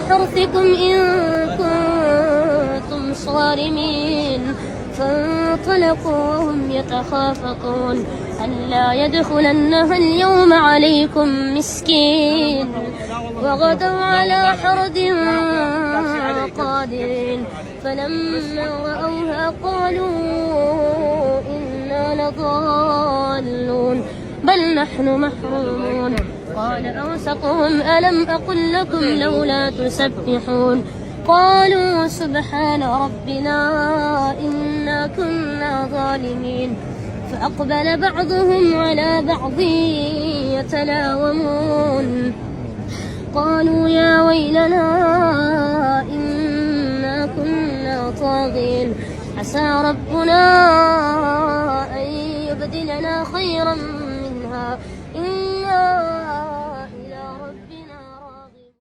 حرثكم إن كنتم صارمين. فانطلقوا وهم يتخافتون ألا يدخلنها اليوم عليكم مسكين. وغدوا على حرد قادرين. فلما رأوها قالوا إنا لضالون بل نحن محرومون. قال أوسطهم ألم أقل لكم لولا تسبحون. قالوا سبحان ربنا إنا كنا ظالمين. فأقبل بعضهم على بعض يتلاومون. قالوا يا ويلنا إنا كنا طاغين. عسى ربنا أن يبدلنا خيرا